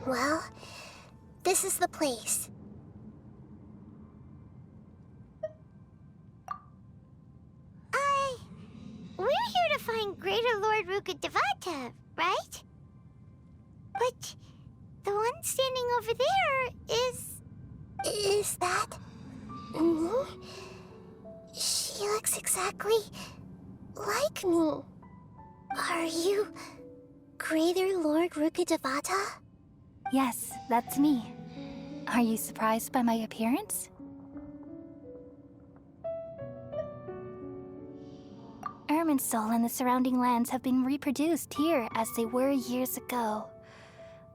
Well, this is the place. We're here to find Greater Lord Rukkhadevata, right? But the one standing over there is... Is that me? She looks exactly like me. Are you Greater Lord Rukkhadevata? Yes, that's me. Are you surprised by my appearance? Irminsul and the surrounding lands have been reproduced here as they were years ago.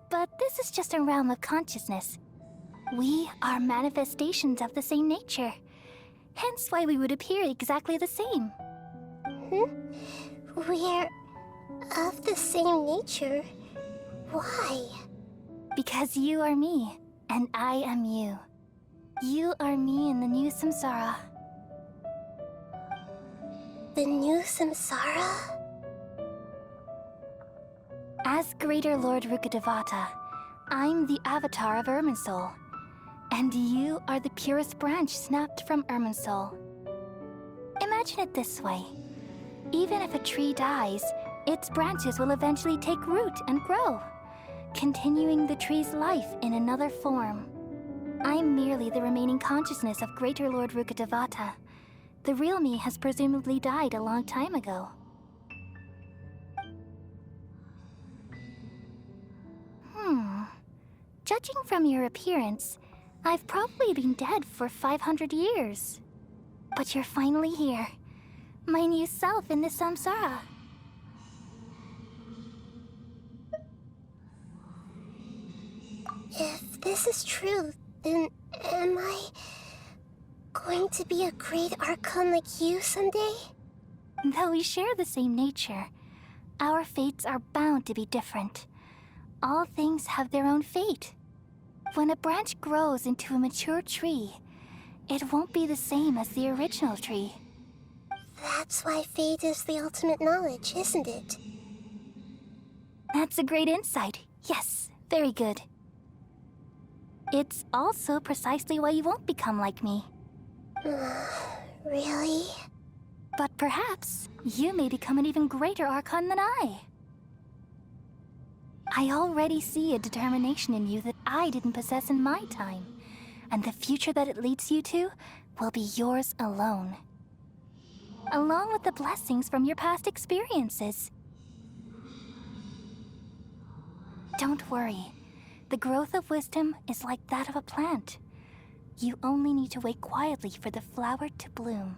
But this is just a realm of consciousness. We are manifestations of the same nature. Hence why we would appear exactly the same. We're of the same nature. Why? Because you are me, and I am you. You are me in the new samsara. The new samsara? As Greater Lord Rukkhadevata, I'm the avatar of Irminsul. And you are the purest branch snapped from Irminsul. Imagine it this way. Even if a tree dies, its branches will eventually take root and grow, continuing the tree's life in another form. I'm merely the remaining consciousness of Greater Lord Rukkhadevata. The real me has presumably died a long time ago. Judging from your appearance, I've probably been dead for 500 years. But you're finally here. My new self in the samsara. If this is true, then am I going to be a great Archon like you someday? Though we share the same nature, our fates are bound to be different. All things have their own fate. When a branch grows into a mature tree, it won't be the same as the original tree. That's why fate is the ultimate knowledge, isn't it? That's a great insight. Yes, very good. It's also precisely why you won't become like me. Really? But perhaps you may become an even greater Archon than I. I already see a determination in you that I didn't possess in my time, and the future that it leads you to will be yours alone. Along with the blessings from your past experiences. Don't worry. The growth of wisdom is like that of a plant. You only need to wait quietly for the flower to bloom.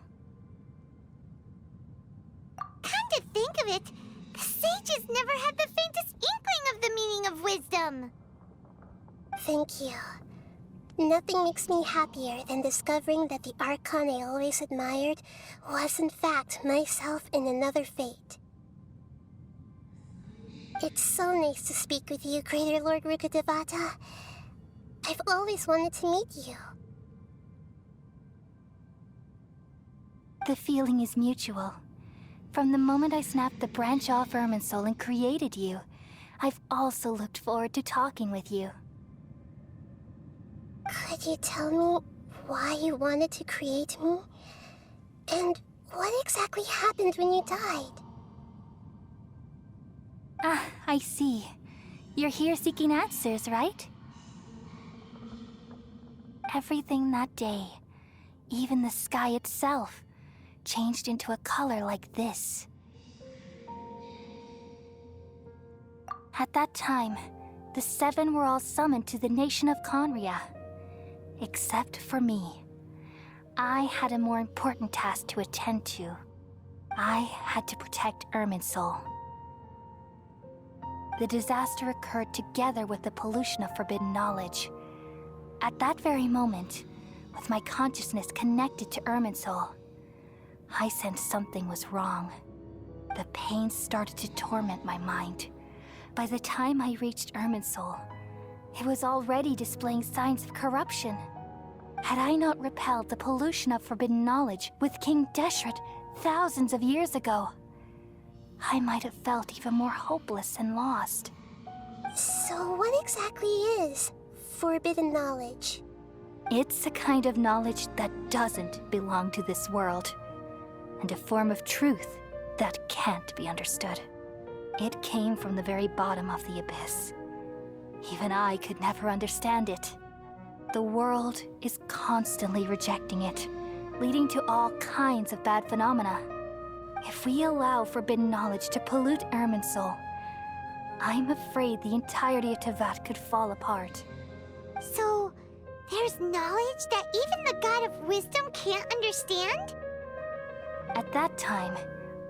Come to think of it, the sages never had the faintest inkling of the meaning of wisdom. Thank you. Nothing makes me happier than discovering that the Archon I always admired was in fact myself in another fate. It's so nice to speak with you, Greater Lord Rukkhadevata. I've always wanted to meet you. The feeling is mutual. From the moment I snapped the branch off Irminsul and created you, I've also looked forward to talking with you. Could you tell me why you wanted to create me? And what exactly happened when you died? Ah, I see. You're here seeking answers, right? Everything that day, even the sky itself, changed into a color like this. At that time, the seven were all summoned to the nation of Conria. Except for me. I had a more important task to attend to. I had to protect Irminsul. The disaster occurred together with the pollution of forbidden knowledge. At that very moment, with my consciousness connected to Irminsul, I sensed something was wrong. The pain started to torment my mind. By the time I reached Irminsul, it was already displaying signs of corruption. Had I not repelled the pollution of forbidden knowledge with King Deshret thousands of years ago, I might have felt even more hopeless and lost. So what exactly is forbidden knowledge? It's a kind of knowledge that doesn't belong to this world, and a form of truth that can't be understood. It came from the very bottom of the abyss. Even I could never understand it. The world is constantly rejecting it, leading to all kinds of bad phenomena. If we allow forbidden knowledge to pollute Irminsul, I'm afraid the entirety of Teyvat could fall apart. So, there's knowledge that even the God of Wisdom can't understand? At that time,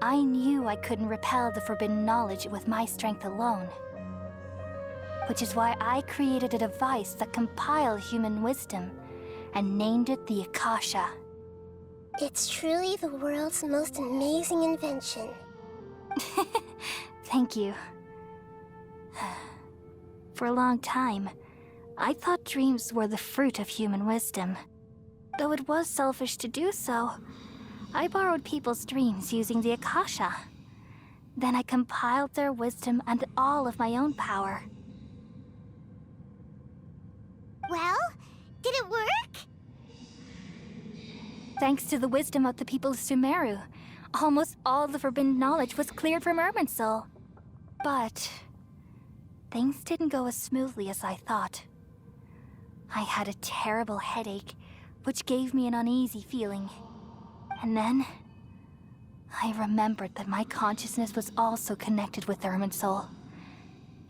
I knew I couldn't repel the forbidden knowledge with my strength alone. Which is why I created a device that compiled human wisdom and named it the Akasha. It's truly the world's most amazing invention. Thank you. For a long time, I thought dreams were the fruit of human wisdom. Though it was selfish to do so, I borrowed people's dreams using the Akasha. Then I compiled their wisdom and all of my own power. Well, did it work? Thanks to the wisdom of the people of Sumeru, almost all the forbidden knowledge was cleared from Irminsul. But things didn't go as smoothly as I thought. I had a terrible headache, which gave me an uneasy feeling. And then I remembered that my consciousness was also connected with Irminsul.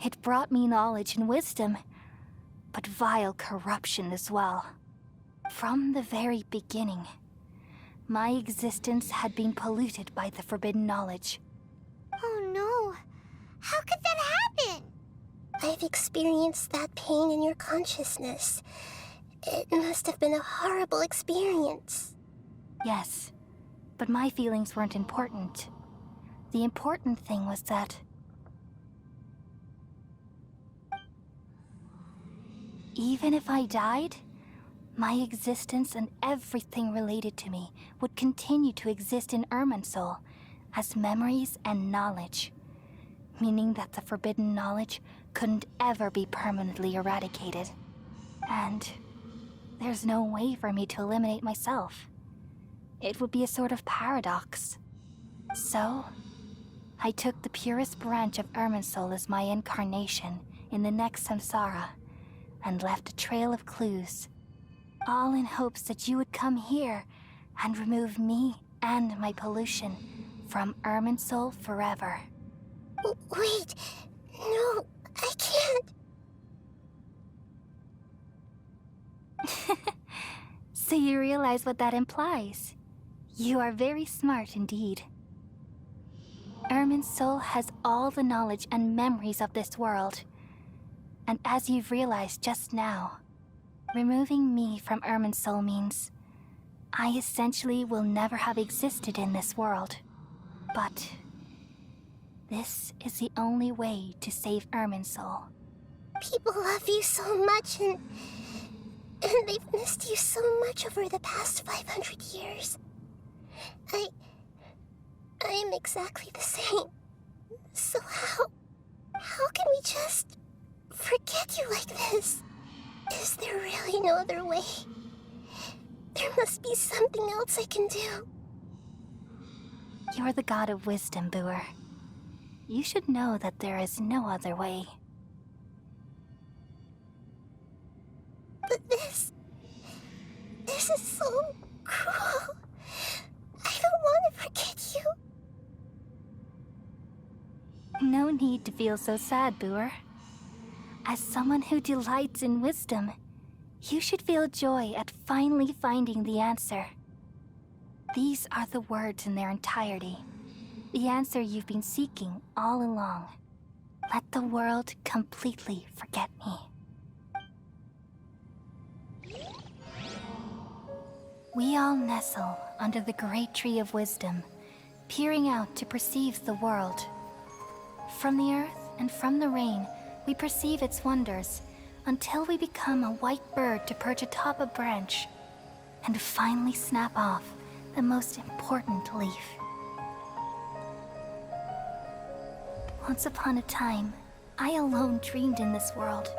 It brought me knowledge and wisdom, but vile corruption as well. From the very beginning, my existence had been polluted by the forbidden knowledge. Oh no. How could that happen? I've experienced that pain in your consciousness. It must have been a horrible experience. Yes, but my feelings weren't important. The important thing was that even if I died, my existence and everything related to me would continue to exist in Irminsul as memories and knowledge, meaning that the forbidden knowledge couldn't ever be permanently eradicated. And there's no way for me to eliminate myself. It would be a sort of paradox. So, I took the purest branch of Irminsul as my incarnation in the next samsara, and left a trail of clues, all in hopes that you would come here and remove me and my pollution from Irminsul forever. Wait, no, I can't. So you realize what that implies. You are very smart indeed. Irminsul has all the knowledge and memories of this world. And as you've realized just now, removing me from Irminsul means I essentially will never have existed in this world. But this is the only way to save Irminsul. People love you so much, and they've missed you so much over the past 500 years. I am exactly the same. So how can we just forget you like this? Is there really no other way? There must be something else I can do. You're the god of wisdom, Booer. You should know that there is no other way. But this is so cruel. I don't want to forget you. No need to feel so sad, Booer. As someone who delights in wisdom, you should feel joy at finally finding the answer. These are the words in their entirety. The answer you've been seeking all along. Let the world completely forget me. We all nestle under the great tree of wisdom, peering out to perceive the world. From the earth and from the rain, we perceive its wonders, until we become a white bird to perch atop a branch, and finally snap off the most important leaf. Once upon a time, I alone dreamed in this world.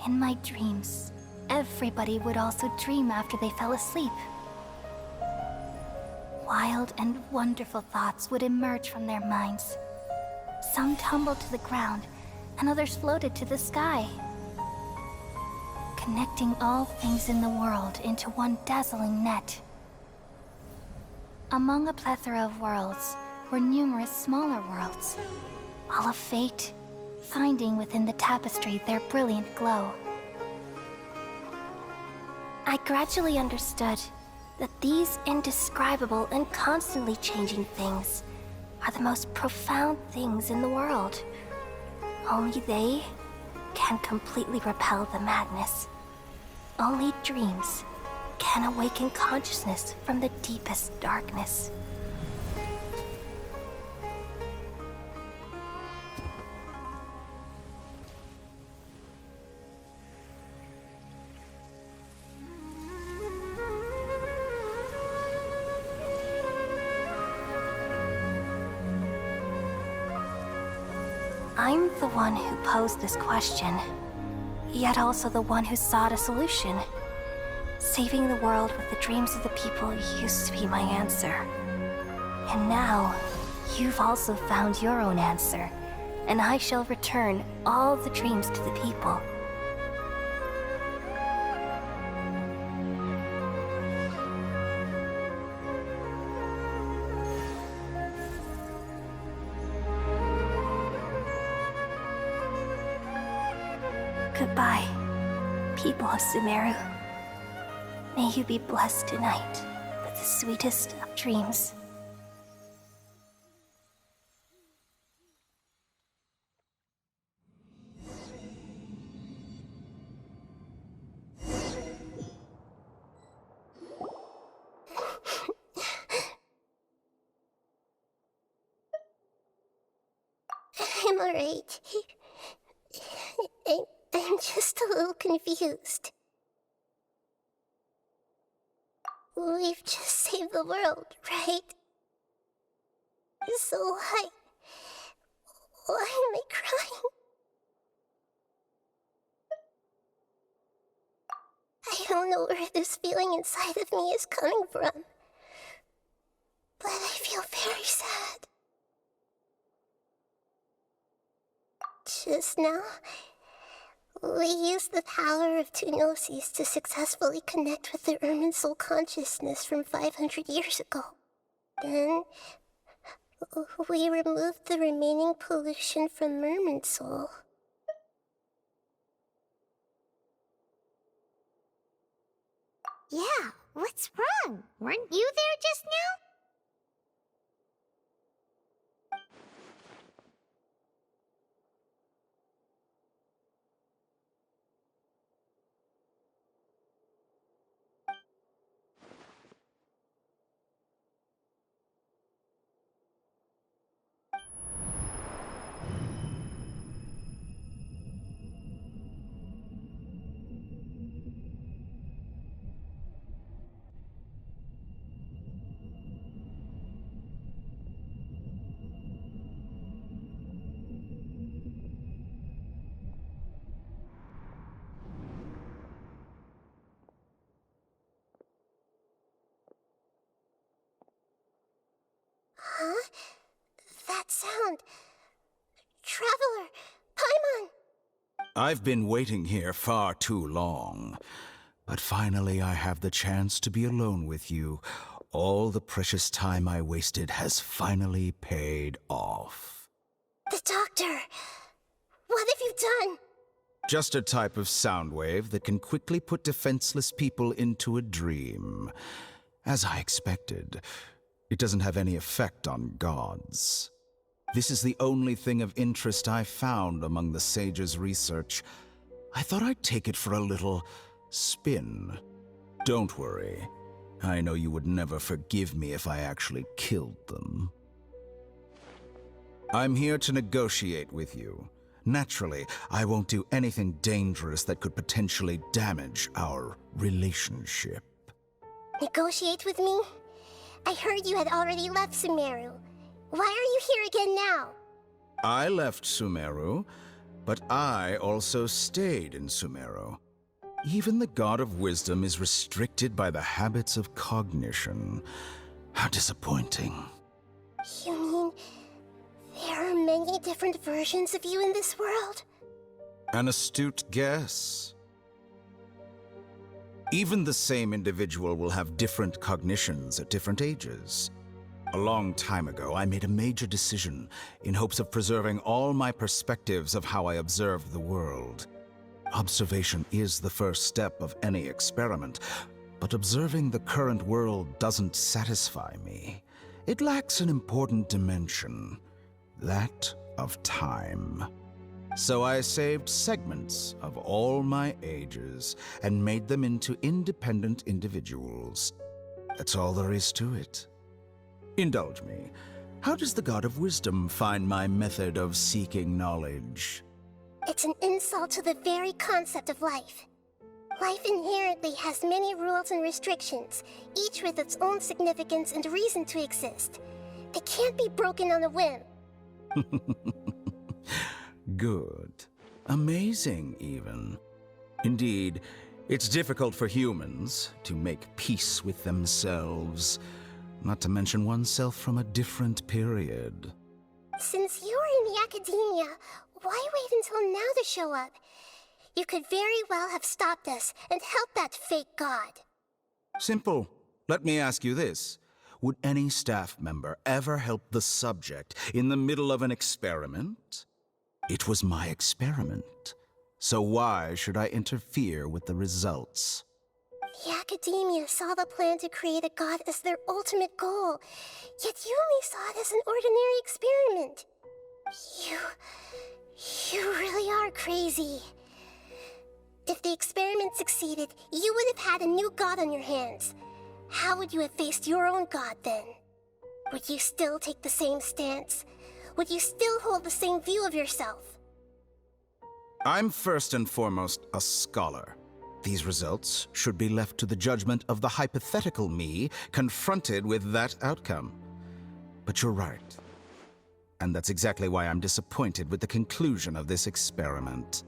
In my dreams, everybody would also dream after they fell asleep. Wild and wonderful thoughts would emerge from their minds. Some tumbled to the ground, and others floated to the sky, connecting all things in the world into one dazzling net. Among a plethora of worlds were numerous smaller worlds, all of fate, finding within the tapestry their brilliant glow. I gradually understood that these indescribable and constantly changing things are the most profound things in the world. Only they can completely repel the madness. Only dreams can awaken consciousness from the deepest darkness. I'm the one who posed this question, yet also the one who sought a solution. Saving the world with the dreams of the people used to be my answer. And now, you've also found your own answer, and I shall return all the dreams to the people. Goodbye, people of Sumeru. May you be blessed tonight with the sweetest of dreams. I'm alright. I'm just a little confused. We've just saved the world, right? So why am I crying? I don't know where this feeling inside of me is coming from, but I feel very sad. Just now, we used the power of two gnosis to successfully connect with the Irminsul consciousness from 500 years ago. Then, we removed the remaining pollution from Irminsul. Yeah, what's wrong? Weren't you there just now? Huh? That sound. Traveler! Paimon! I've been waiting here far too long. But finally I have the chance to be alone with you. All the precious time I wasted has finally paid off. The doctor! What have you done? Just a type of sound wave that can quickly put defenseless people into a dream. As I expected, it doesn't have any effect on gods. This is the only thing of interest I found among the sage's research. I thought I'd take it for a little spin. Don't worry. I know you would never forgive me if I actually killed them. I'm here to negotiate with you. Naturally, I won't do anything dangerous that could potentially damage our relationship. Negotiate with me? I heard you had already left Sumeru. Why are you here again now? I left Sumeru, but I also stayed in Sumeru. Even the God of Wisdom is restricted by the habits of cognition. How disappointing. You mean there are many different versions of you in this world? An astute guess. Even the same individual will have different cognitions at different ages. A long time ago, I made a major decision in hopes of preserving all my perspectives of how I observe the world. Observation is the first step of any experiment, but observing the current world doesn't satisfy me. It lacks an important dimension, that of time. So I saved segments of all my ages and made them into independent individuals. That's all there is to it. Indulge me. How does the God of Wisdom find my method of seeking knowledge? It's an insult to the very concept of life. Life inherently has many rules and restrictions, each with its own significance and reason to exist. They can't be broken on a whim. Good. Amazing, even. Indeed, it's difficult for humans to make peace with themselves, not to mention oneself from a different period. Since you're in the academia, why wait until now to show up? You could very well have stopped us and helped that fake god. Simple. Let me ask you this. Would any staff member ever help the subject in the middle of an experiment? It was my experiment. So why should I interfere with the results? The academia saw the plan to create a god as their ultimate goal, yet you only saw it as an ordinary experiment. You really are crazy. If the experiment succeeded, you would have had a new god on your hands. How would you have faced your own god then? Would you still take the same stance? Would you still hold the same view of yourself? I'm first and foremost a scholar. These results should be left to the judgment of the hypothetical me confronted with that outcome. But you're right. And that's exactly why I'm disappointed with the conclusion of this experiment.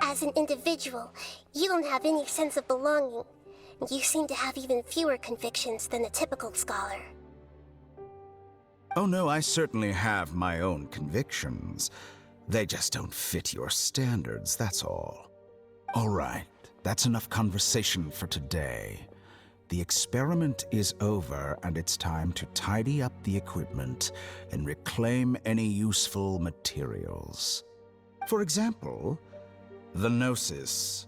As an individual, you don't have any sense of belonging. You seem to have even fewer convictions than a typical scholar. Oh no, I certainly have my own convictions. They just don't fit your standards, that's all. All right, that's enough conversation for today. The experiment is over, and it's time to tidy up the equipment and reclaim any useful materials. For example, the Gnosis.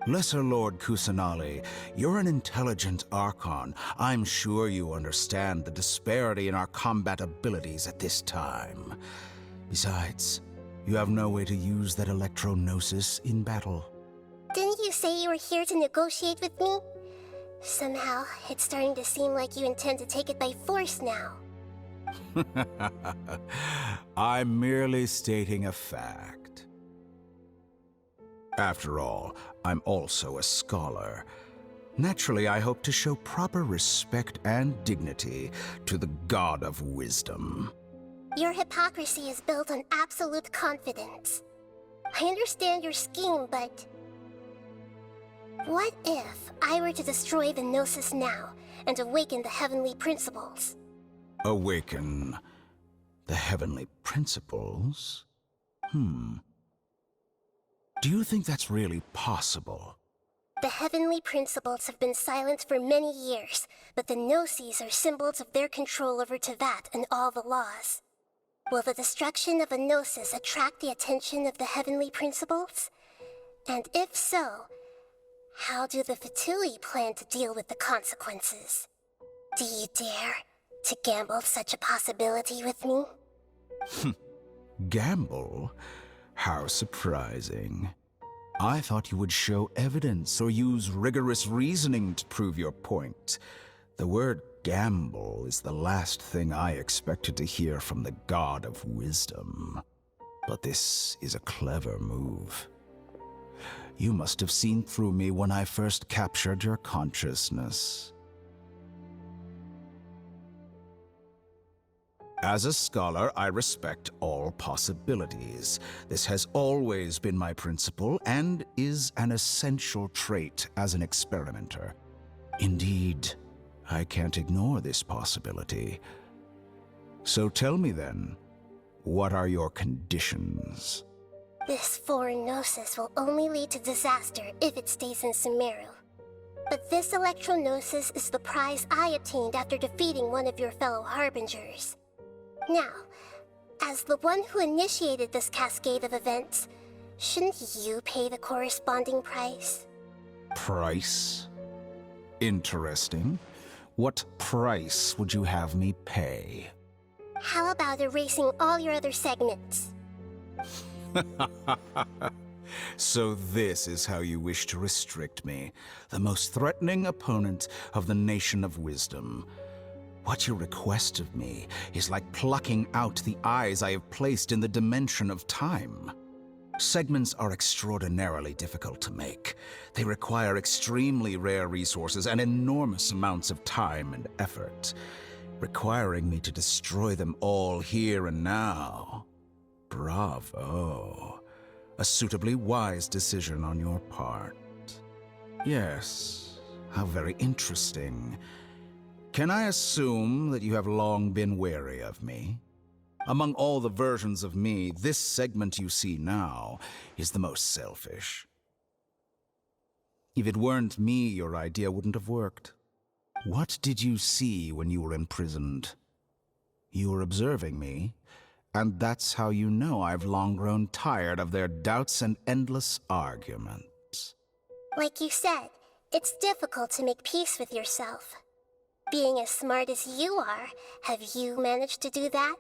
Lesser Lord Kusanali, you're an intelligent Archon. I'm sure you understand the disparity in our combat abilities at this time. Besides, you have no way to use that Electro-Gnosis in battle. Didn't you say you were here to negotiate with me? Somehow, it's starting to seem like you intend to take it by force now. I'm merely stating a fact. After all, I'm also a scholar. Naturally, I hope to show proper respect and dignity to the God of Wisdom. Your hypocrisy is built on absolute confidence. I understand your scheme, but... what if I were to destroy the Gnosis now and awaken the heavenly principles? Awaken the heavenly principles? Do you think that's really possible? The heavenly principles have been silent for many years, but the Gnosis are symbols of their control over Teyvat and all the laws. Will the destruction of a Gnosis attract the attention of the heavenly principles? And if so, how do the Fatui plan to deal with the consequences? Do you dare to gamble such a possibility with me? Gamble? How surprising. I thought you would show evidence or use rigorous reasoning to prove your point. The word gamble is the last thing I expected to hear from the God of Wisdom. But this is a clever move. You must have seen through me when I first captured your consciousness. As a scholar, I respect all possibilities. This has always been my principle and is an essential trait as an experimenter. Indeed, I can't ignore this possibility. So tell me then, what are your conditions? This foreign gnosis will only lead to disaster if it stays in Sumeru. But this electro-gnosis is the prize I obtained after defeating one of your fellow harbingers. Now, as the one who initiated this cascade of events, shouldn't you pay the corresponding price? Price? Interesting. What price would you have me pay? How about erasing all your other segments? So this is how you wish to restrict me, the most threatening opponent of the Nation of Wisdom. What you request of me is like plucking out the eyes I have placed in the dimension of time. Segments are extraordinarily difficult to make. They require extremely rare resources and enormous amounts of time and effort, requiring me to destroy them all here and now. Bravo. A suitably wise decision on your part. Yes, how very interesting. Can I assume that you have long been wary of me? Among all the versions of me, this segment you see now is the most selfish. If it weren't me, your idea wouldn't have worked. What did you see when you were imprisoned? You were observing me, and that's how you know I've long grown tired of their doubts and endless arguments. Like you said, it's difficult to make peace with yourself. Being as smart as you are, have you managed to do that?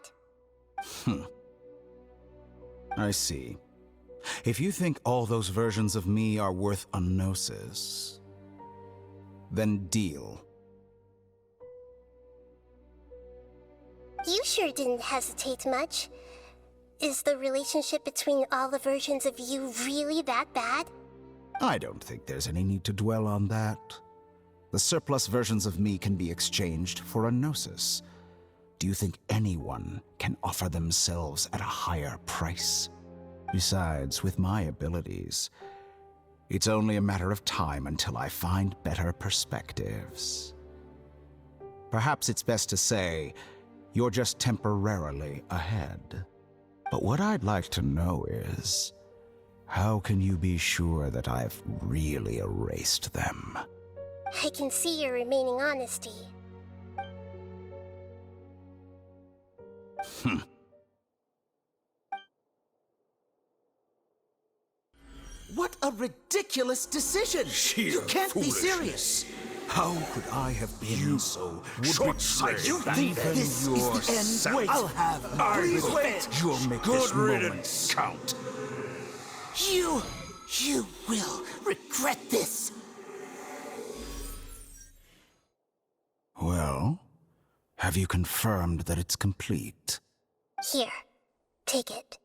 I see. If you think all those versions of me are worth a gnosis, then deal. You sure didn't hesitate much. Is the relationship between all the versions of you really that bad? I don't think there's any need to dwell on that. The surplus versions of me can be exchanged for a gnosis. Do you think anyone can offer themselves at a higher price? Besides, with my abilities, it's only a matter of time until I find better perspectives. Perhaps it's best to say, you're just temporarily ahead. But what I'd like to know is, how can you be sure that I've really erased them? I can see your remaining honesty. What a ridiculous decision! You can't be serious! How could I have been so short-sighted? You think this is the end? Wait, I'll have it. Please wait! You'll make this moment count. You will regret this! Well, have you confirmed that it's complete? Here, take it.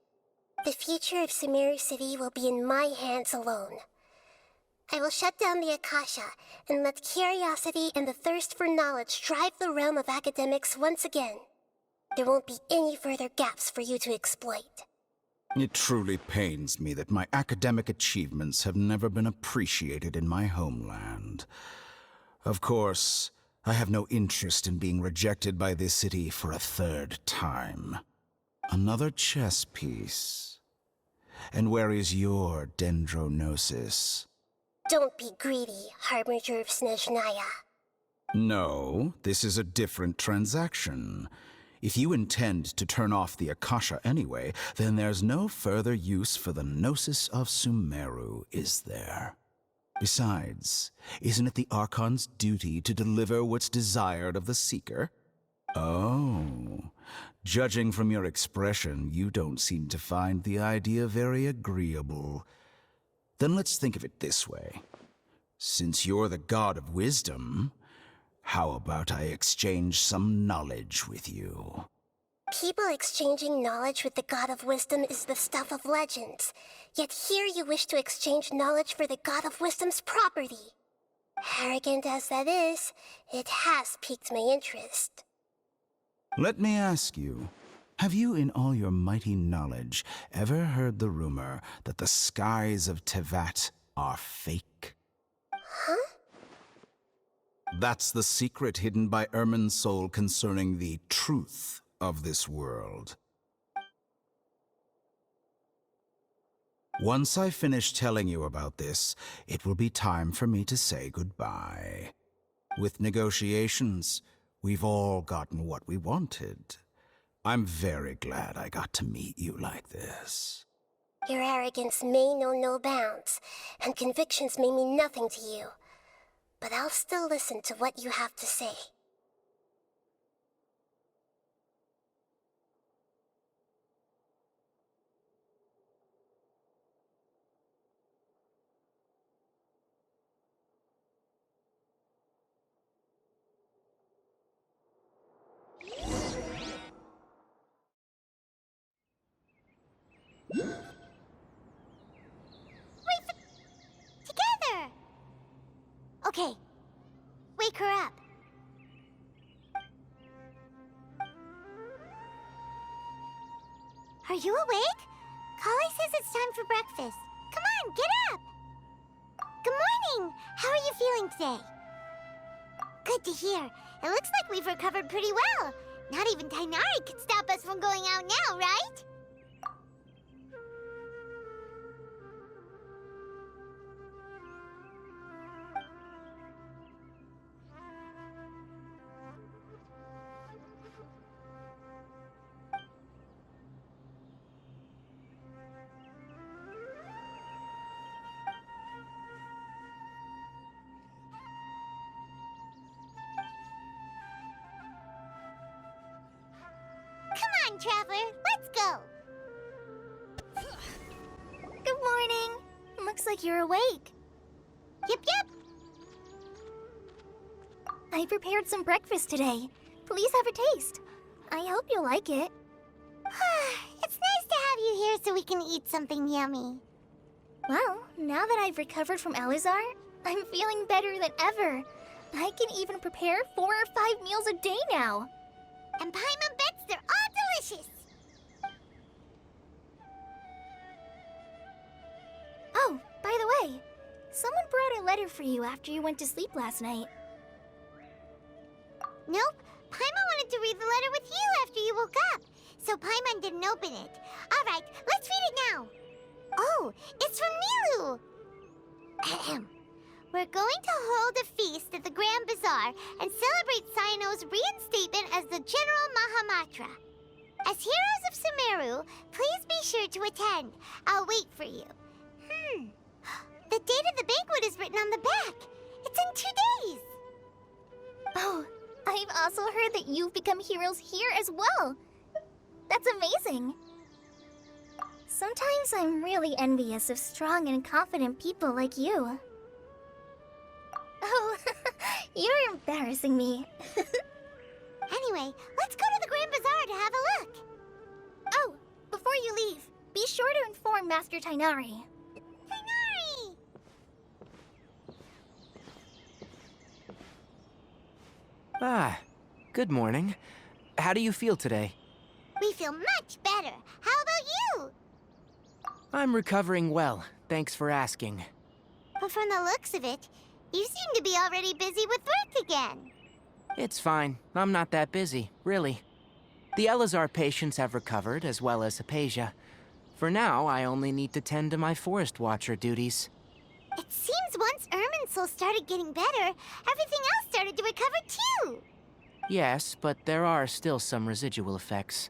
The future of Sumeru City will be in my hands alone. I will shut down the Akasha and let curiosity and the thirst for knowledge drive the realm of academics once again. There won't be any further gaps for you to exploit. It truly pains me that my academic achievements have never been appreciated in my homeland. Of course, I have no interest in being rejected by this city for a third time. Another chess piece. And where is your dendrognosis? Don't be greedy, Harbinger of Snezhnaya. No, this is a different transaction. If you intend to turn off the Akasha anyway, then there's no further use for the Gnosis of Sumeru, is there? Besides, isn't it the Archon's duty to deliver what's desired of the Seeker? Oh, judging from your expression, you don't seem to find the idea very agreeable. Then let's think of it this way. Since you're the god of wisdom, how about I exchange some knowledge with you? People exchanging knowledge with the God of Wisdom is the stuff of legends. Yet here you wish to exchange knowledge for the God of Wisdom's property. Arrogant as that is, it has piqued my interest. Let me ask you, have you in all your mighty knowledge ever heard the rumor that the skies of Tevat are fake? Huh? That's the secret hidden by Irminsul concerning the truth of this world. Once I finish telling you about this, it will be time for me to say goodbye. With negotiations, we've all gotten what we wanted. I'm very glad I got to meet you like this. Your arrogance may know no bounds, and convictions may mean nothing to you. But I'll still listen to what you have to say. Together! Okay. Wake her up. Are you awake? Kali says it's time for breakfast. Come on, get up! Good morning! How are you feeling today? Good to hear. It looks like we've recovered pretty well. Not even Tainari can stop us from going out now, right? Come on, Traveler, let's go! Good morning. Looks like you're awake. Yep. I prepared some breakfast today. Please have a taste. I hope you'll like it. It's nice to have you here so we can eat something yummy. Well, now that I've recovered from Elazar, I'm feeling better than ever. I can even prepare 4 or 5 meals a day now. And Paimon bets they're all delicious. Oh, by the way, someone brought a letter for you after you went to sleep last night. Nope, Paimon wanted to read the letter with you after you woke up, so Paimon didn't open it. All right, let's read it now. Oh, it's from Nilu. Ahem. We're going to hold a feast at the Grand Bazaar and celebrate Cyano's reinstatement as the General Mahamatra. As heroes of Sumeru, please be sure to attend. I'll wait for you. The date of the banquet is written on the back. It's in 2 days. Oh, I've also heard that you've become heroes here as well. That's amazing. Sometimes I'm really envious of strong and confident people like you. Oh, you're embarrassing me. Anyway, let's go to the Grand Bazaar to have a look. Oh, before you leave, be sure to inform Master Tainari. Tainari! Ah, good morning. How do you feel today? We feel much better. How about you? I'm recovering well, thanks for asking. But from the looks of it, you seem to be already busy with work again. It's fine. I'm not that busy, really. The Elazar patients have recovered, as well as Hypatia. For now, I only need to tend to my Forest Watcher duties. It seems once Irminsul started getting better, everything else started to recover too. Yes, but there are still some residual effects.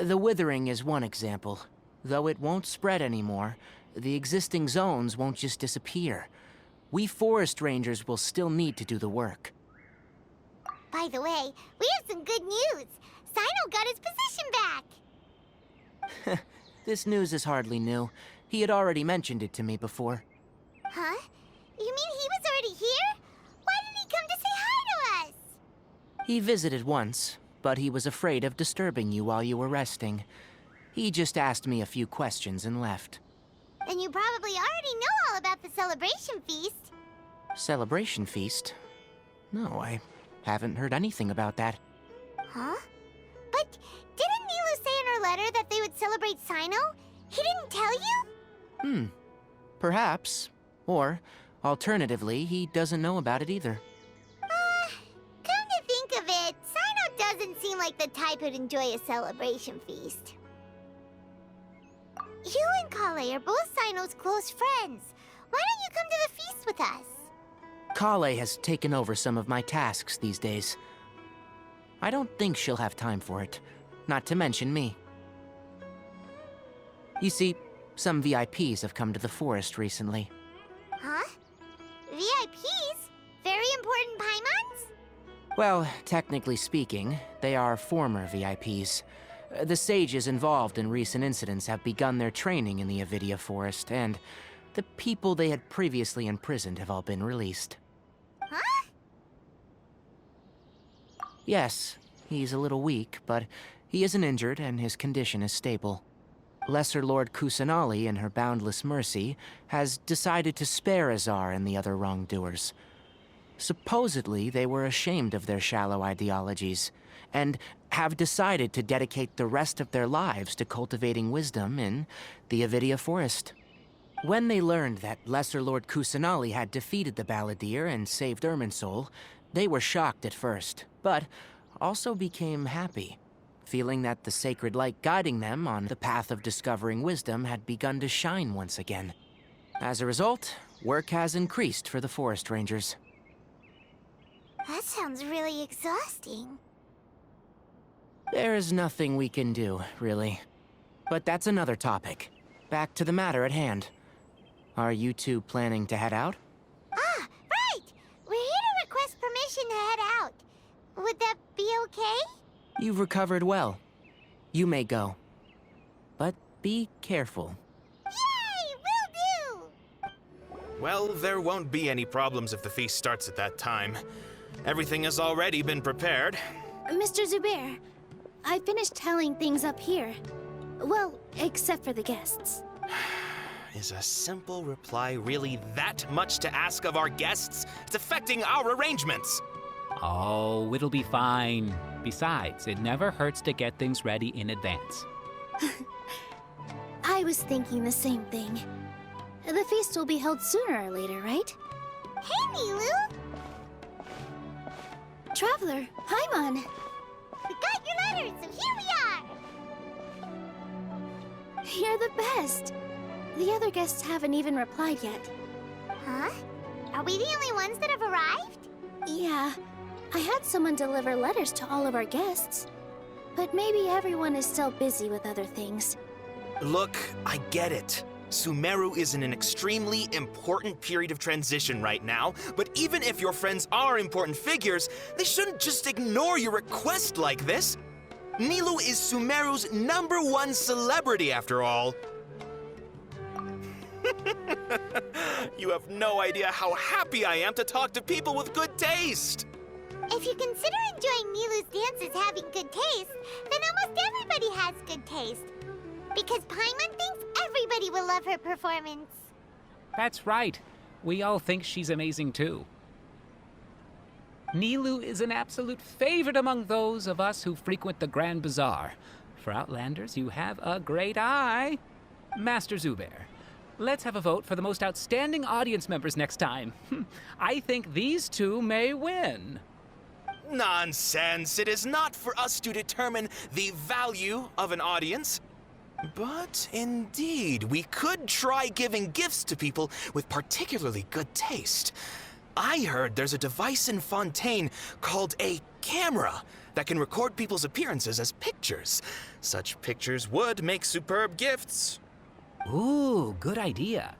The withering is one example. Though it won't spread anymore, the existing zones won't just disappear. We forest rangers will still need to do the work. By the way, we have some good news. Cyno got his position back. This news is hardly new. He had already mentioned it to me before. Huh? You mean he was already here? Why didn't he come to say hi to us? He visited once, but he was afraid of disturbing you while you were resting. He just asked me a few questions and left. Then you probably already know all about the celebration feast. Celebration feast? No, I haven't heard anything about that. Huh? But didn't Nilu say in her letter that they would celebrate Sino? He didn't tell you? Perhaps. Or, alternatively, he doesn't know about it either. Come to think of it, Sino doesn't seem like the type who'd enjoy a celebration feast. You and Kale are both Sino's close friends. Why don't you come to the feast with us? Kale has taken over some of my tasks these days. I don't think she'll have time for it, not to mention me. You see, some VIPs have come to the forest recently. Huh? VIPs? Very important Paimons? Well, technically speaking, they are former VIPs. The sages involved in recent incidents have begun their training in the Avidia Forest, and the people they had previously imprisoned have all been released. Huh? Yes, he's a little weak, but he isn't injured and his condition is stable. Lesser Lord Kusanali, in her boundless mercy, has decided to spare Azar and the other wrongdoers. Supposedly, they were ashamed of their shallow ideologies, and have decided to dedicate the rest of their lives to cultivating wisdom in the Avidia Forest. When they learned that Lesser Lord Kusanali had defeated the Balladeer and saved Irminsul, they were shocked at first, but also became happy, feeling that the sacred light guiding them on the path of discovering wisdom had begun to shine once again. As a result, work has increased for the Forest Rangers. That sounds really exhausting. There is nothing we can do, really. But that's another topic. Back to the matter at hand. Are you two planning to head out? Ah, right! We're here to request permission to head out. Would that be okay? You've recovered well. You may go. But be careful. Yay! Will do! Well, there won't be any problems if the feast starts at that time. Everything has already been prepared. Mr. Zubair, I finished tallying things up here. Well, except for the guests. Is a simple reply really that much to ask of our guests? It's affecting our arrangements. Oh, it'll be fine. Besides, it never hurts to get things ready in advance. I was thinking the same thing. The feast will be held sooner or later, right? Hey, Nilu! Traveler, Paimon! We got your letters, so here we are! You're the best! The other guests haven't even replied yet. Huh? Are we the only ones that have arrived? Yeah, I had someone deliver letters to all of our guests. But maybe everyone is still busy with other things. Look, I get it. Sumeru is in an extremely important period of transition right now, but even if your friends are important figures, they shouldn't just ignore your request like this. Nilu is Sumeru's #1 celebrity, after all. You have no idea how happy I am to talk to people with good taste. If you consider enjoying Nilu's dances having good taste, then almost everybody has good taste. Because Paimon thinks everybody will love her performance. That's right. We all think she's amazing too. Nilu is an absolute favorite among those of us who frequent the Grand Bazaar. For Outlanders, you have a great eye. Master Zubair, let's have a vote for the most outstanding audience members next time. I think these two may win. Nonsense. It is not for us to determine the value of an audience. But indeed, we could try giving gifts to people with particularly good taste. I heard there's a device in Fontaine called a camera that can record people's appearances as pictures. Such pictures would make superb gifts. Ooh, good idea.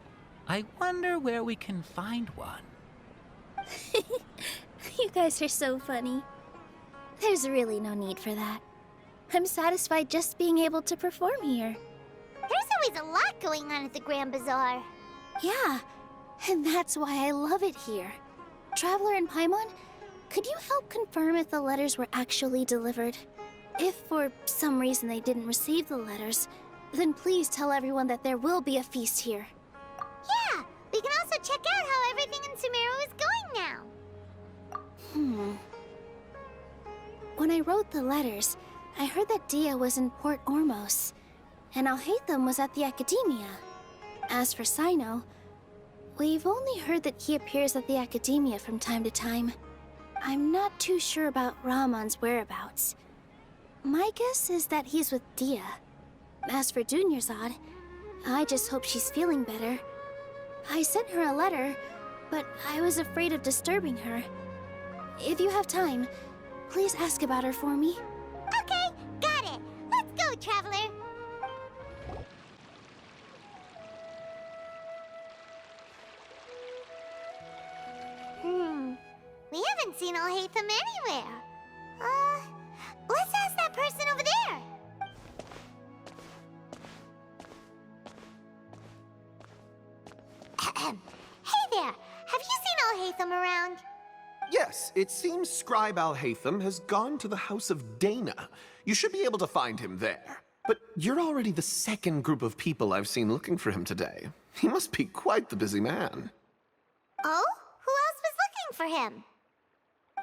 I wonder where we can find one. You guys are so funny. There's really no need for that. I'm satisfied just being able to perform here. There's always a lot going on at the Grand Bazaar. Yeah, and that's why I love it here. Traveler and Paimon, could you help confirm if the letters were actually delivered? If for some reason they didn't receive the letters, then please tell everyone that there will be a feast here. Yeah, we can also check out how everything in Sumeru is going now. When I wrote the letters, I heard that Dia was in Port Ormos, and Alhaitham was at the Academia. As for Sino, we've only heard that he appears at the Academia from time to time. I'm not too sure about Rahman's whereabouts. My guess is that he's with Dia. As for Dunyarzad, I just hope she's feeling better. I sent her a letter, but I was afraid of disturbing her. If you have time, please ask about her for me. Okay, got it. Let's go, Traveler. We haven't seen Alhaitham anywhere. Let's ask that person over there. Hey there, have you seen Alhaitham around? Yes, it seems Scribe Alhaitham has gone to the House of Dana. You should be able to find him there. But you're already the second group of people I've seen looking for him today. He must be quite the busy man. Oh? Who else was looking for him?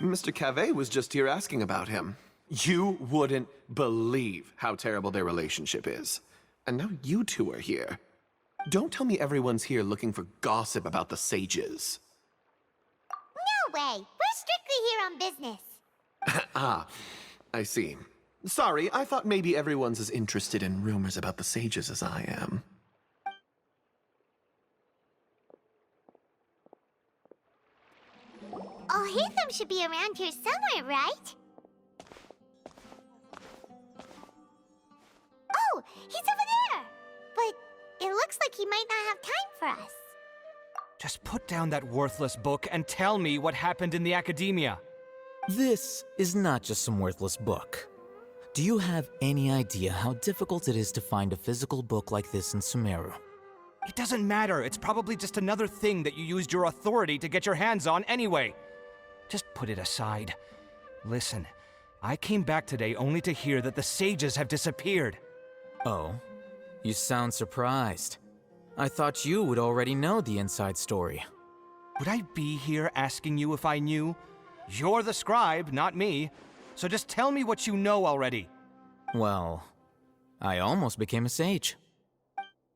Mr. Cave was just here asking about him. You wouldn't believe how terrible their relationship is. And now you two are here. Don't tell me everyone's here looking for gossip about the sages. No way! We're strictly here on business. Ah, I see. Sorry, I thought maybe everyone's as interested in rumors about the sages as I am. Alhaitham should be around here somewhere, right? Oh, he's over there! But it looks like he might not have time for us. Just put down that worthless book and tell me what happened in the Academia. This is not just some worthless book. Do you have any idea how difficult it is to find a physical book like this in Sumeru? It doesn't matter. It's probably just another thing that you used your authority to get your hands on anyway. Just put it aside. Listen, I came back today only to hear that the sages have disappeared. Oh, you sound surprised. I thought you would already know the inside story. Would I be here asking you if I knew? You're the scribe, not me. So just tell me what you know already. Well, I almost became a sage.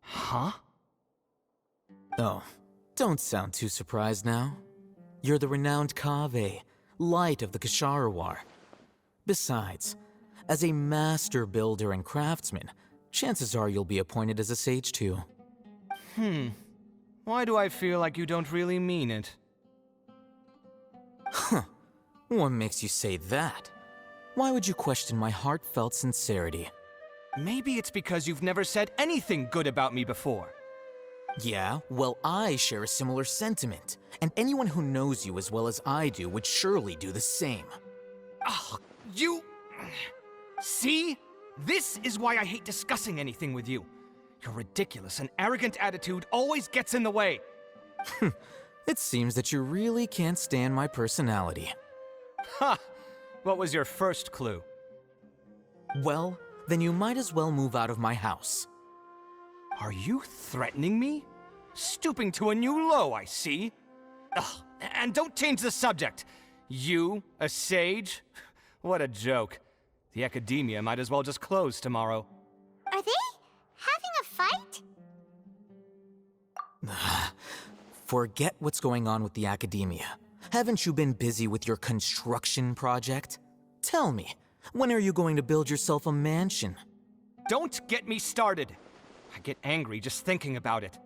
Huh? Oh, don't sound too surprised now. You're the renowned Kaveh, light of the Ksharawar. Besides, as a master builder and craftsman, chances are you'll be appointed as a sage too. Why do I feel like you don't really mean it? Huh. What makes you say that? Why would you question my heartfelt sincerity? Maybe it's because you've never said anything good about me before. Yeah, well, I share a similar sentiment, and anyone who knows you as well as I do would surely do the same. Oh, you... See? This is why I hate discussing anything with you. Your ridiculous and arrogant attitude always gets in the way. It seems that you really can't stand my personality. Ha! What was your first clue? Well, then you might as well move out of my house. Are you threatening me? Stooping to a new low, I see. Ugh, and don't change the subject. You, a sage? What a joke. The Academia might as well just close tomorrow. Are they having a fight? Forget what's going on with the Academia. Haven't you been busy with your construction project? Tell me, when are you going to build yourself a mansion? Don't get me started. I get angry just thinking about it.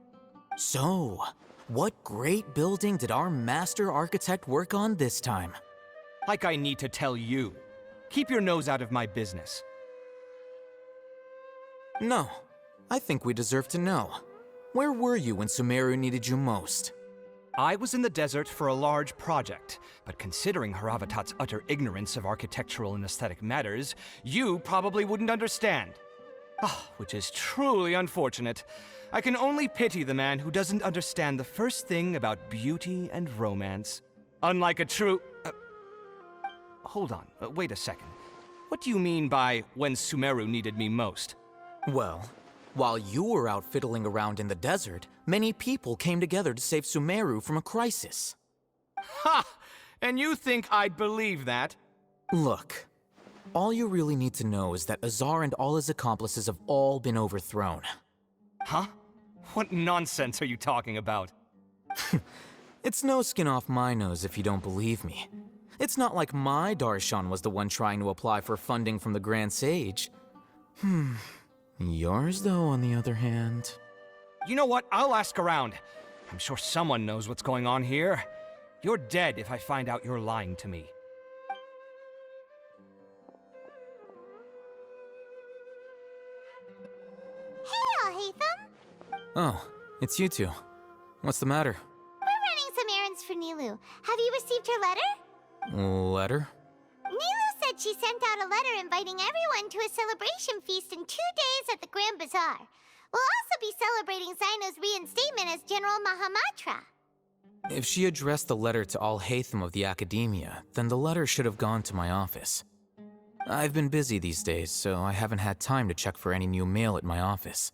So, what great building did our master architect work on this time? Like I need to tell you. Keep your nose out of my business. No, I think we deserve to know. Where were you when Sumeru needed you most? I was in the desert for a large project, but considering Haravatat's utter ignorance of architectural and aesthetic matters, you probably wouldn't understand. Which is truly unfortunate. I can only pity the man who doesn't understand the first thing about beauty and romance. Unlike a true... hold on, wait a second. What do you mean by when Sumeru needed me most? Well, while you were out fiddling around in the desert, many people came together to save Sumeru from a crisis. Ha! And you think I'd believe that? Look, All you really need to know is that Azar and all his accomplices have all been overthrown. Huh? What nonsense are you talking about? It's no skin off my nose if you don't believe me. It's not like my Darshan was the one trying to apply for funding from the Grand Sage. Yours, though, on the other hand... You know what? I'll ask around. I'm sure someone knows what's going on here. You're dead if I find out you're lying to me. Hey, Alhaitham! Oh, it's you two. What's the matter? We're running some errands for Nilu. Have you received her letter? Letter? Nilu said she sent out a letter inviting everyone to a celebration feast in 2 days at the Grand Bazaar. We'll also be celebrating Zaino's reinstatement as General Mahamatra. If she addressed the letter to Alhaitham of the Academia, then the letter should have gone to my office. I've been busy these days, so I haven't had time to check for any new mail at my office.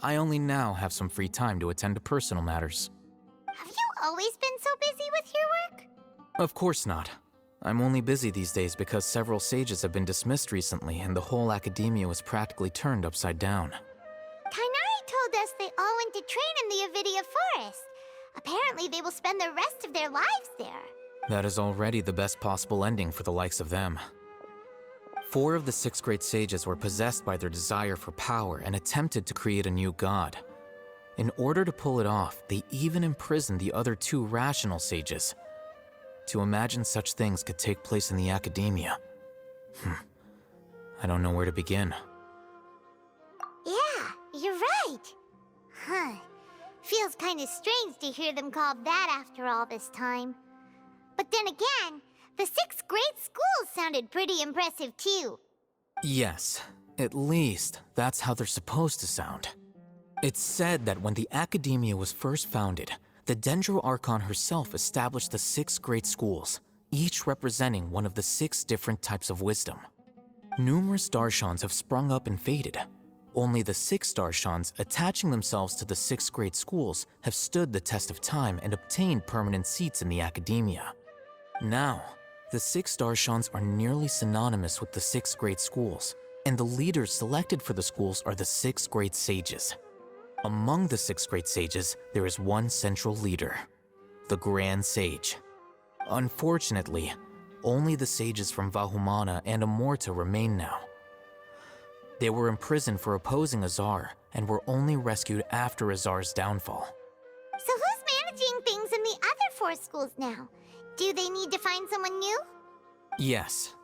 I only now have some free time to attend to personal matters. Have you always been so busy with your work? Of course not. I'm only busy these days because several sages have been dismissed recently and the whole Academia was practically turned upside down. Kainari told us they all went to train in the Avidia Forest. Apparently they will spend the rest of their lives there. That is already the best possible ending for the likes of them. 4 of the 6 great sages were possessed by their desire for power and attempted to create a new god. In order to pull it off, they even imprisoned the other 2 rational sages. To imagine such things could take place in the Academia. I don't know where to begin. Yeah, you're right. Huh. Feels kind of strange to hear them called that after all this time. But then again, the 6 great schools sounded pretty impressive too. Yes, at least that's how they're supposed to sound. It's said that when the Academia was first founded, the Dendro Archon herself established the 6 great schools, each representing one of the 6 different types of wisdom. Numerous Darshans have sprung up and faded. Only the 6 Darshans attaching themselves to the 6 great schools have stood the test of time and obtained permanent seats in the Academia. Now, the 6 Darshans are nearly synonymous with the 6 great schools, and the leaders selected for the schools are the 6 great sages. Among the 6 great sages, there is one central leader, the Grand Sage. Unfortunately, only the sages from Vahumana and Amorta remain now. They were imprisoned for opposing Azar and were only rescued after Azar's downfall. So who's managing things in the other 4 schools now? Do they need to find someone new? Yes.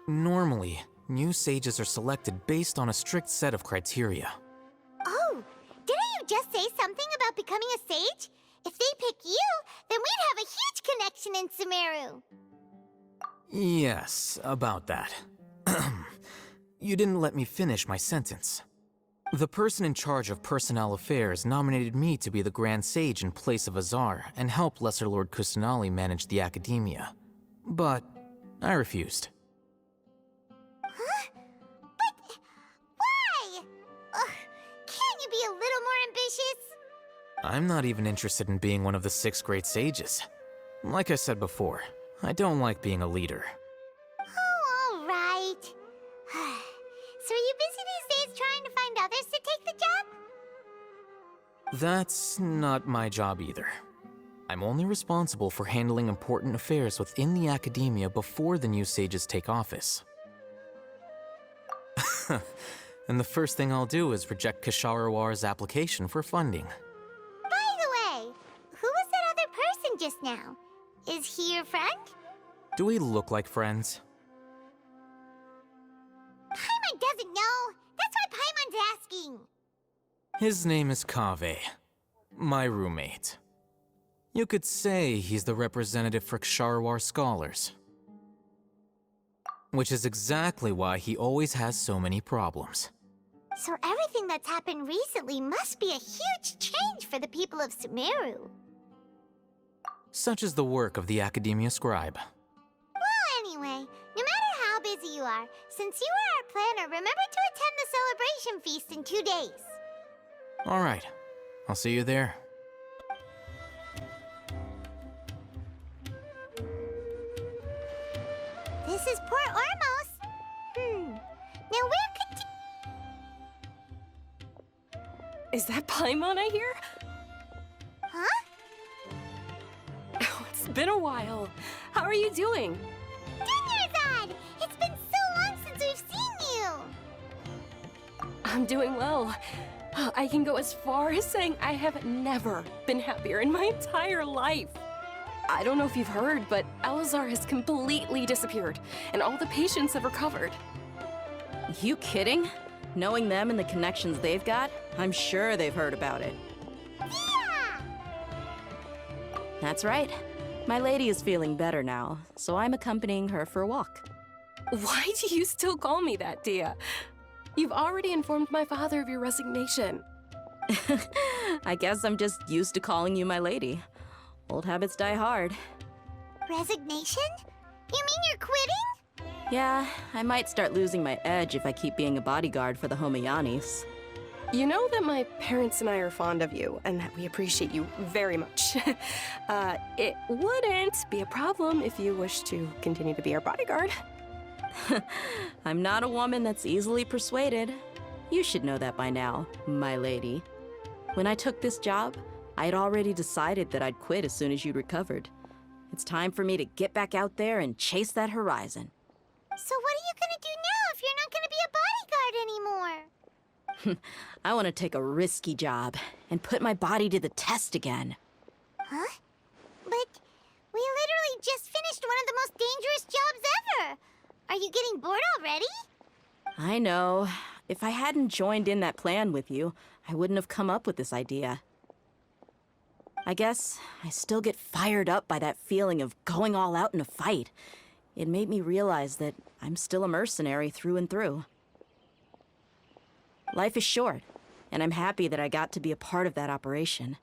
Normally, new sages are selected based on a strict set of criteria. Oh, didn't you just say something about becoming a sage? If they pick you, then we'd have a huge connection in Sumeru. Yes, about that. You didn't let me finish my sentence. The person in charge of personnel affairs nominated me to be the Grand Sage in place of Azar and help Lesser Lord Kusanali manage the Academia. But I refused. Huh? But why? Can't you be a little more ambitious? I'm not even interested in being one of the 6 great sages. Like I said before, I don't like being a leader. Oh, all right. So are you busy these days trying to find others to take the job? That's not my job either. I'm only responsible for handling important affairs within the Academia before the new sages take office. And the first thing I'll do is reject Kasharawar's application for funding. By the way, who was that other person just now? Is he your friend? Do we look like friends? Paimon doesn't know. That's why Paimon's asking. His name is Kaveh, my roommate. You could say he's the representative for Ksharawar scholars. Which is exactly why he always has so many problems. So everything that's happened recently must be a huge change for the people of Sumeru. Such is the work of the Academia Scribe. Well, anyway, no matter how busy you are, since you are our planner, remember to attend the celebration feast in 2 days. All right, I'll see you there. This is Port Ormos. Is that Paimon I hear? Huh? Oh, it's been a while. How are you doing? Dinnerzad! It's been so long since we've seen you! I'm doing well. I can go as far as saying I have never been happier in my entire life. I don't know if you've heard, but Elazar has completely disappeared, and all the patients have recovered. You kidding? Knowing them and the connections they've got, I'm sure they've heard about it. Yeah! That's right. My lady is feeling better now, so I'm accompanying her for a walk. Why do you still call me that, Dia? You've already informed my father of your resignation. I guess I'm just used to calling you my lady. Old habits die hard. Resignation? You mean you're quitting? Yeah, I might start losing my edge if I keep being a bodyguard for the Homayanis. You know that my parents and I are fond of you, and that we appreciate you very much. It wouldn't be a problem if you wish to continue to be our bodyguard. I'm not a woman that's easily persuaded. You should know that by now, my lady. When I took this job, I had already decided that I'd quit as soon as you'd recovered. It's time for me to get back out there and chase that horizon. So what are you gonna do now if you're not gonna be a bodyguard anymore? I want to take a risky job and put my body to the test again. Huh? But we literally just finished one of the most dangerous jobs ever! Are you getting bored already? I know. If I hadn't joined in that plan with you, I wouldn't have come up with this idea. I guess I still get fired up by that feeling of going all out in a fight. It made me realize that I'm still a mercenary through and through. Life is short, and I'm happy that I got to be a part of that operation.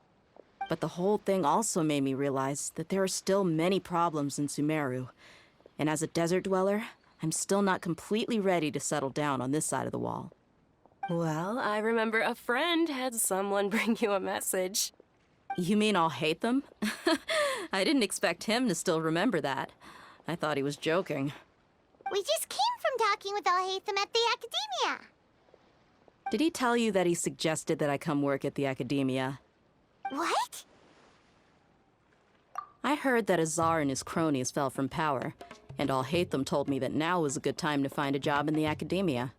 But the whole thing also made me realize that there are still many problems in Sumeru. And as a desert dweller, I'm still not completely ready to settle down on this side of the wall. Well, I remember a friend had someone bring you a message. You mean I'll hate them? I didn't expect him to still remember that. I thought he was joking. We just came from talking with Alhaitham at the Academia. Did he tell you that he suggested that I come work at the Academia? What? I heard that Azar and his cronies fell from power, and Alhaitham told me that now was a good time to find a job in the Academia.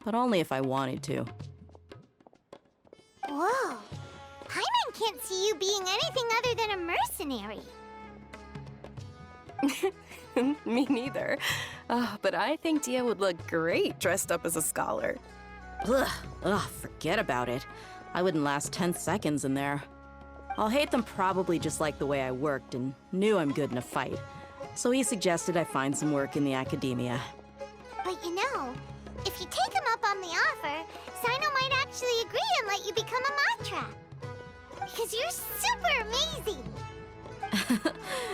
But only if I wanted to. Whoa. Paimon can't see you being anything other than a mercenary. Me neither. But I think Dia would look great dressed up as a scholar. Ugh, forget about it. I wouldn't last 10 seconds in there. Alhaitham probably just liked the way I worked and knew I'm good in a fight. So he suggested I find some work in the Academia. But you know, if you take him up on the offer, Sino might actually agree and let you become a Matra. Because you're super amazing!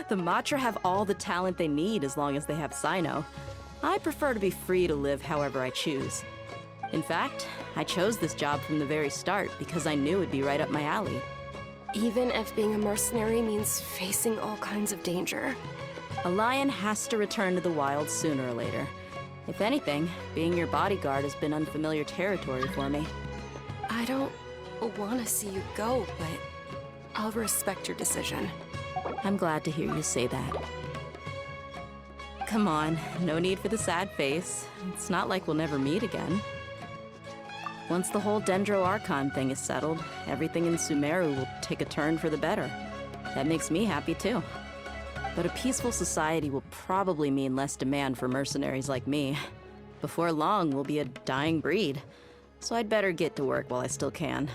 The Matra have all the talent they need as long as they have Sino. I prefer to be free to live however I choose. In fact, I chose this job from the very start because I knew it'd be right up my alley. Even if being a mercenary means facing all kinds of danger. A lion has to return to the wild sooner or later. If anything, being your bodyguard has been unfamiliar territory for me. I don't want to see you go, but I'll respect your decision. I'm glad to hear you say that. Come on, no need for the sad face. It's not like we'll never meet again. Once the whole Dendro Archon thing is settled, everything in Sumeru will take a turn for the better. That makes me happy too. But a peaceful society will probably mean less demand for mercenaries like me. Before long, we'll be a dying breed. So I'd better get to work while I still can.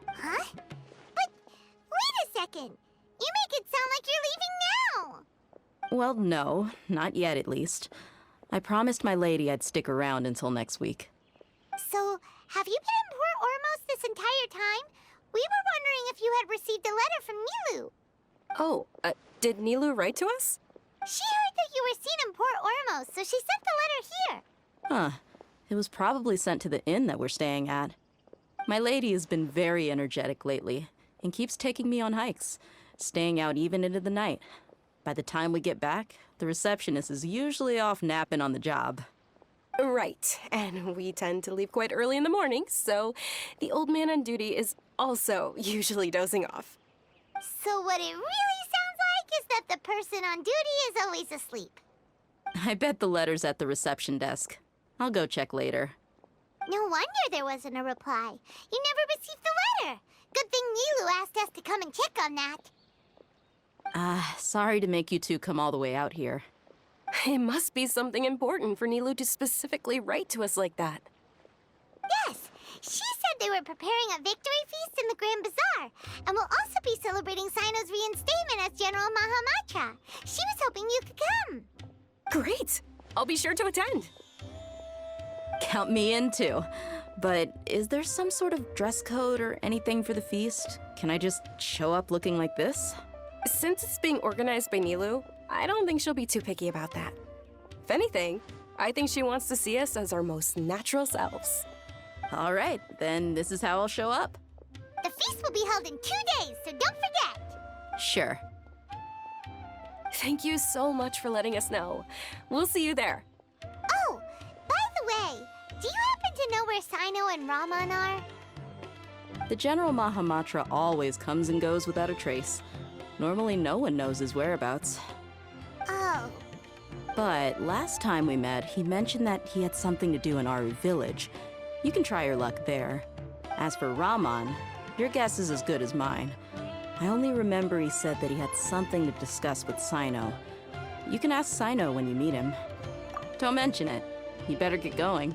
Huh? But wait a second! You make it sound like you're leaving now! Well, no, not yet at least. I promised my lady I'd stick around until next week. So, have you been in Port Ormos this entire time? We were wondering if you had received a letter from Nilu. Oh, did Nilu write to us? She heard that you were seen in Port Ormos, so she sent the letter here. Huh. It was probably sent to the inn that we're staying at. My lady has been very energetic lately and keeps taking me on hikes, staying out even into the night. By the time we get back, the receptionist is usually off napping on the job. Right, and we tend to leave quite early in the morning, so the old man on duty is also usually dozing off. So what it really sounds like is that the person on duty is always asleep. I bet the letter's at the reception desk. I'll go check later. No wonder there wasn't a reply. You never received the letter. Good thing Nilu asked us to come and check on that. Sorry to make you two come all the way out here. It must be something important for Nilu to specifically write to us like that. Yes, she said they were preparing a victory feast in the Grand Bazaar, and will also be celebrating Sino's reinstatement as General Mahamatra. She was hoping you could come. Great! I'll be sure to attend. Count me in too. But is there some sort of dress code or anything for the feast? Can I just show up looking like this? Since it's being organized by Nilu, I don't think she'll be too picky about that. If anything, I think she wants to see us as our most natural selves. All right, then this is how I'll show up. The feast will be held in 2 days, so don't forget. Sure. Thank you so much for letting us know. We'll see you there. Oh, by the way, do you happen to know where Sino and Raman are? The General Mahamatra always comes and goes without a trace. Normally no one knows his whereabouts. Oh. But last time we met, he mentioned that he had something to do in Aru Village. You can try your luck there. As for Raman, your guess is as good as mine. I only remember he said that he had something to discuss with Sino. You can ask Sino when you meet him. Don't mention it. You better get going.